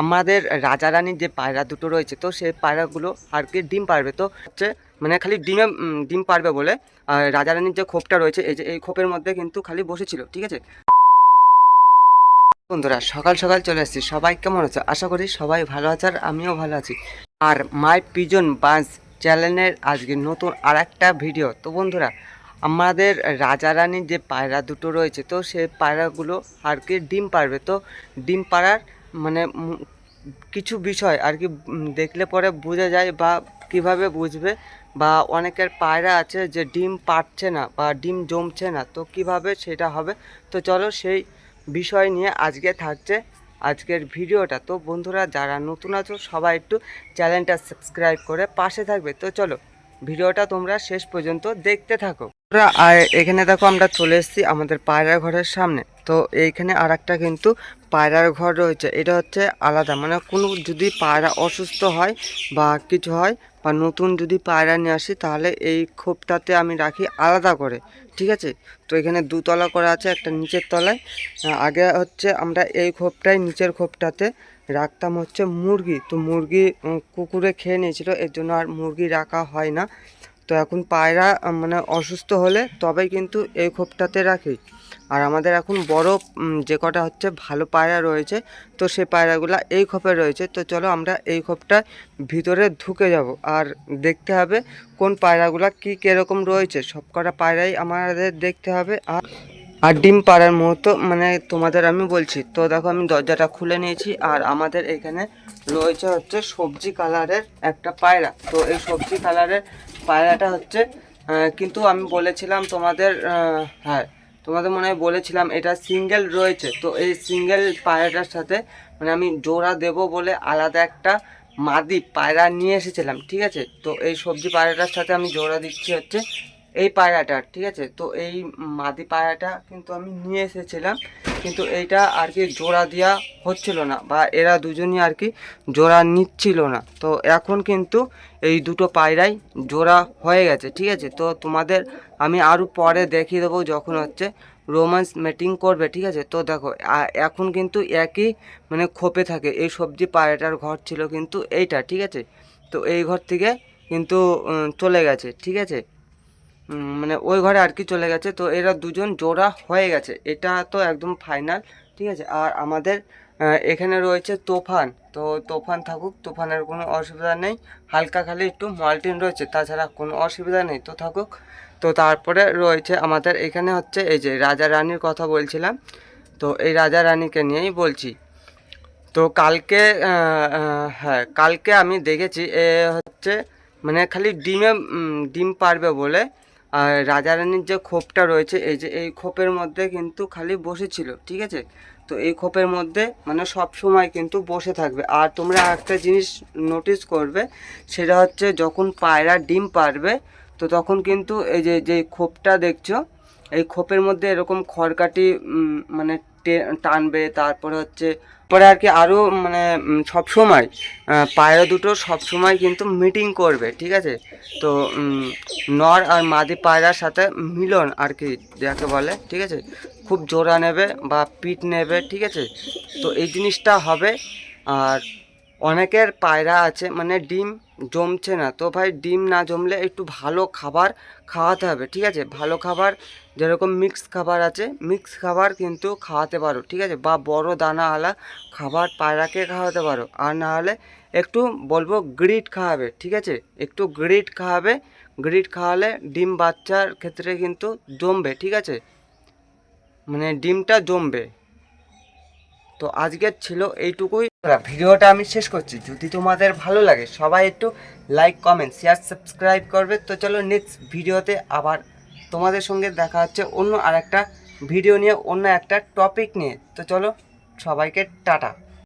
আমাদের রাজারানীর যে পায়রা দুটো রয়েছে, তো সেই পায়রাগুলো আর কি ডিম পারবে। তো হচ্ছে মানে খালি ডিম পারবে বলে রাজারানীর যে খোপটা রয়েছে, এই যে এই খোপের মধ্যে কিন্তু খালি বসেছিল, ঠিক আছে। বন্ধুরা, সকাল সকাল চলে এসেছি। সবাই কেমন আছে? আশা করি সবাই ভালো আছে, আর আমিও ভালো আছি। আর মাই পিজন বাজ চ্যানেলের আজকে নতুন আর একটা ভিডিও। তো বন্ধুরা, আমাদের রাজারানীর যে পায়রা দুটো রয়েছে, তো সেই পায়রাগুলো আর কি ডিম পারবে। তো ডিম পাড়ার মানে কিছু বিষয় আর কি দেখলে পরে বোঝা যায়, বা কিভাবে বুঝবে, বা অনেকের পায়রা আছে যে ডিম পাড়ছে না বা ডিম জমছে না, তো কিভাবে সেটা হবে। তো চলো সেই বিষয় নিয়ে আজকে থাকছে আজকের ভিডিওটা। তো বন্ধুরা, যারা নতুন আছো সবাই একটু চ্যানেলটা সাবস্ক্রাইব করে পাশে থাকবে। তো চলো ভিডিওটা তোমরা শেষ পর্যন্ত দেখতে থাকো। আর এখানে দেখো, আমরা চলে এসেছি আমাদের পায়রা ঘরের সামনে। তো এইখানে আর একটা কিন্তু পায়রার ঘর রয়েছে। এটা হচ্ছে আলাদা, মানে কোনো যদি পায়রা অসুস্থ হয় বা কিছু হয়, বা নতুন যদি পায়রা নিয়ে আসি, তাহলে এই খোপটাতে আমি রাখি আলাদা করে, ঠিক আছে। তো এখানে দুতলা করে আছে, একটা নিচের তলায়। আগে হচ্ছে আমরা এই খোপটাই, নিচের খোপটাতে রাখতাম হচ্ছে মুরগি। তো মুরগি কুকুরে খেয়ে নিয়েছিল, এর জন্য আর মুরগি রাখা হয় না। তো এখন পায়রা মানে অসুস্থ হলে তবেই কিন্তু এই খোপটাতে রাখি। আর আমাদের এখন বড় যে কটা হচ্ছে ভালো পায়রা রয়েছে, তো সেই পায়রাগুলো এই খোপে রয়েছে। তো চলো আমরা এই খোপটা ভিতরে ঢুকে যাব, আর দেখতে হবে কোন পায়রাগুলো কী কীরকম রয়েছে। সব কটা পায়রাই আমাদের দেখতে হবে। আর ডিম পাড়ার মুহূর্ত মানে তোমাদের আমি বলছি। তো দেখো, আমি দরজাটা খুলে নিয়েছি, আর আমাদের এখানে রয়েছে হচ্ছে সবজি কালারের একটা পায়রা। তো এই সবজি কালারের পায়রাটা হচ্ছে কিন্তু আমি বলেছিলাম তোমাদের, হ্যাঁ তোমাদের মনে হয় বলেছিলাম এটা সিঙ্গেল রয়েছে। তো এই সিঙ্গেল পায়রাটার সাথে মানে আমি জোড়া দেব বলে আলাদা একটা মাদি পায়রা নিয়ে এসেছিলাম, ঠিক আছে। তো এই সবজি পায়রাটার সাথে আমি জোড়া দিচ্ছি হচ্ছে এই পায়রাটা, ঠিক আছে। তো এই মাদি পায়রাটা কিন্তু আমি নিয়ে এসেছিলাম, কিন্তু এইটা আর কি জোড়া দেওয়া হচ্ছিল না, বা এরা দুজনই আর কি জোড়া নিচ্ছিল না। তো এখন কিন্তু এই দুটো পায়রাই জোড়া হয়ে গেছে, ঠিক আছে। তো তোমাদের আমি আরও পরে দেখিয়ে দেবো যখন হচ্ছে রোম্যান্স মিটিং করবে, ঠিক আছে। তো দেখো, এখন কিন্তু একই মানে খোপে থাকে। এই সবজি পায়রাটার ঘর ছিল কিন্তু এইটা, ঠিক আছে। তো এই ঘর থেকে কিন্তু চলে গেছে, ঠিক আছে। মানে ওই ঘরে আর কি চলে গেছে। তো এরা দুজন জোড়া হয়ে গেছে, এটা তো একদম ফাইনাল, ঠিক আছে। আর আমাদের এখানে রয়েছে তোফান। তো তোফান থাকুক, তোফানের কোনো অসুবিধা নেই। হালকা খালি একটু মাল্টিন রয়েছে, তাছাড়া কোনো অসুবিধা নেই, তো থাকুক। তো তারপরে রয়েছে আমাদের এখানে হচ্ছে এই যে রাজা রানীর কথা বলছিলাম। তো এই রাজা রানীকে নিয়েই বলছি। তো কালকে হ্যাঁ, কালকে আমি দেখেছি হচ্ছে মানে খালি ডিম পারবে বলে আর রাজারানীর যে খোপটা রয়েছে, এই যে এই খোপের মধ্যে কিন্তু খালি বসেছিল, ঠিক আছে। তো এই খোপের মধ্যে মানে সব সময় কিন্তু বসে থাকবে। আর তোমরা একটা জিনিস নোটিস করবে, সেটা হচ্ছে যখন পায়রা ডিম পারবে, তো তখন কিন্তু এই যে যে খোপটা দেখছো, এই খোপের মধ্যে এরকম খড়কাঠি মানে টানবে। তারপরে হচ্ছে পরে আর কি আরও মানে সব সময় পায়রা দুটো সব সময় কিন্তু মিটিং করবে, ঠিক আছে। তো নর আর মাদি পায়রার সাথে মিলন আর কি যাকে বলে, ঠিক আছে। খুব জোড়া নেবে বা পিঠ নেবে, ঠিক আছে। তো এই জিনিসটা হবে। আর অনেকের পায়রা আছে মানে ডিম জমছে না। তো ভাই, ডিম না জমলে একটু ভালো খাবার খাওয়াতে হবে, ঠিক আছে। ভালো খাবার যেরকম মিক্স খাবার আছে, মিক্স খাবার কিন্তু খাওয়াতে পারো, ঠিক আছে। বা বড় দানাওয়ালা খাবার পায়রাকে খাওয়াতে পারো। আর না হলে একটু বলবো গ্রিড খাওয়াবে, ঠিক আছে। একটু গ্রিড খাওয়াবে। গ্রিড খাওয়ালে ডিম বাচ্চার ক্ষেত্রে কিন্তু জমবে, ঠিক আছে। মানে ডিমটা জমবে। তো আজকের ছিল এইটুকুই। ভিডিওটা আমি শেষ করছি। যদি তোমাদের ভালো লাগে সবাই একটু লাইক, কমেন্ট, শেয়ার, সাবস্ক্রাইব করবে। তো চলো নেক্সট ভিডিওতে আবার তোমাদের সঙ্গে দেখা হচ্ছে অন্য আর একটা ভিডিও নিয়ে, অন্য একটা টপিক নিয়ে। তো চলো সবাইকে টাটা।